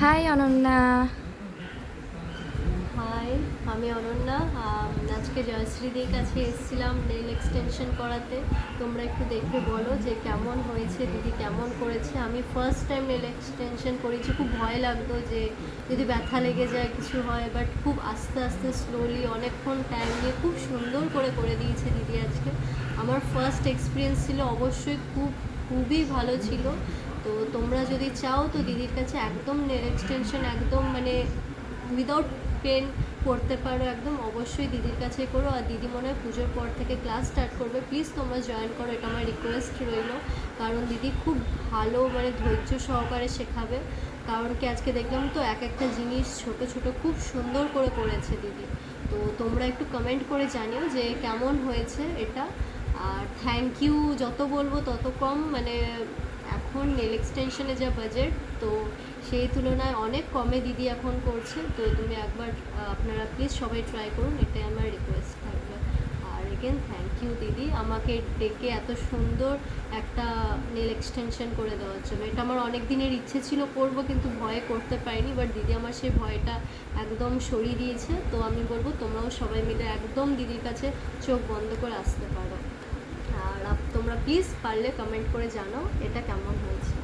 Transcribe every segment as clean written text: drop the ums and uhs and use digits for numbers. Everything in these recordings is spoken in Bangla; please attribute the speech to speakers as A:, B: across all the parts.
A: হাই অনন্যা।
B: হাই, আমি অনন্যা। আজকে জয়শ্রীদির কাছে এসেছিলাম নেল এক্সটেনশন করাতে। তোমরা একটু দেখে বলো যে কেমন হয়েছে, দিদি কেমন করেছে। আমি ফার্স্ট টাইম নেল এক্সটেনশন করেছি, খুব ভয় লাগতো যে যদি ব্যথা লেগে যায় কিছু হয়, বাট খুব আস্তে আস্তে স্লোলি অনেকক্ষণ টাইম নিয়ে খুব সুন্দর করে দিয়েছে দিদি আজকে। আমার ফার্স্ট এক্সপিরিয়েন্স ছিল, অবশ্যই খুবই ভালো ছিল। তো তোমরা যদি চাও তো দিদির কাছে একদম নেল এক্সটেনশন একদম মানে উইদাউট পেন করতে পারো, একদম অবশ্যই দিদির কাছে করো। আর দিদি মনে হয় পুজোর পর থেকে ক্লাস স্টার্ট করবে, প্লিজ তোমরা জয়েন করো, এটা আমার রিকোয়েস্ট রইল। কারণ দিদি খুব ভালো মানে ধৈর্য সহকারে শেখাবে। কারণ কি আজকে দেখলাম তো এক একটা জিনিস ছোট ছোট খুব সুন্দর করে করেছে দিদি। তো তোমরা একটু কমেন্ট করে জানিও যে কেমন হয়েছে এটা। আর থ্যাংক ইউ যত বলবো তত কম, মানে এখন নেল এক্সটেনশনে যা বাজেট, তো সেই তুলনায় অনেক কমে দিদি এখন করছে। তো তুমি একবার আপনারা প্লিজ সবাই ট্রাই করুন, এটাই আমার রিকোয়েস্ট থাকবে। আর এগেন থ্যাংক ইউ দিদি, আমাকে ডেকে এত সুন্দর একটা নেল এক্সটেনশন করে দেওয়ার জন্য। এটা আমার অনেক দিনের ইচ্ছে ছিল করব, কিন্তু ভয়ে করতে পারিনি, বাট দিদি আমার সেই ভয়টা একদম সরিয়ে দিয়েছে। তো আমি বলবো তোমরাও সবাই মিলে একদম দিদির কাছে চোখ বন্ধ করে আসতে পারো। আর তোমরা প্লিজ পারলে কমেন্ট করে জানাও এটা কেমন হয়েছে।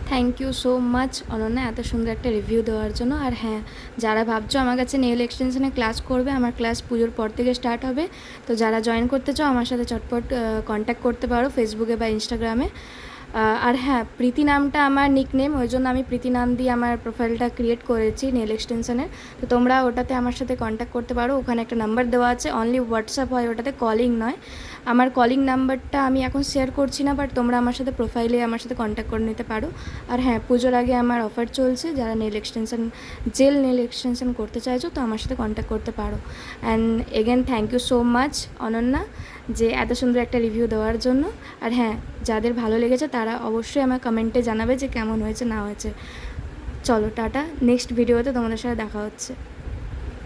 A: Thank you so much Ananya, এত সুন্দর একটা রিভিউ দেওয়ার জন্য। আর হ্যাঁ, যারা ভাবছো আমার কাছে নেল এক্সটেনশনে ক্লাস করবে, আমার ক্লাস পুজোর পর থেকে স্টার্ট হবে। তো যারা জয়েন করতে চাও আমার সাথে চটপট কন্ট্যাক্ট করতে পারো ফেসবুকে বা ইনস্টাগ্রামে। আর হ্যাঁ, প্রীতি নামটা আমার নিকনেম, ওই জন্য আমি প্রীতি নাম দিয়ে আমার প্রোফাইলটা ক্রিয়েট করেছি নেল এক্সটেনশনের। তো তোমরা ওটাতে আমার সাথে কন্ট্যাক্ট করতে পারো, ওখানে একটা নাম্বার দেওয়া আছে, অনলি হোয়াটসঅ্যাপ হয় ওটাতে, কলিং নয়। আমার কলিং নাম্বারটা আমি এখন শেয়ার করছি না, বাট তোমরা আমার সাথে প্রোফাইলে আমার সাথে কন্ট্যাক্ট করে নিতে পারো। আর হ্যাঁ, পুজোর আগে আমার অফার চলছে, যারা nail extension gel nail extension করতে চাইছো তো আমার সাথে কন্ট্যাক্ট করতে পারো। And again thank you so much Ananya, যে এত সুন্দর একটা রিভিউ দেওয়ার জন্য। আর হ্যাঁ, যাদের ভালো লেগেছে তারা অবশ্যই আমার কমেন্টে জানাবে যে কেমন হয়েছে না হয়েছে। চলো টাটা, নেক্সট ভিডিওতে তোমাদের সাথে দেখা হচ্ছে।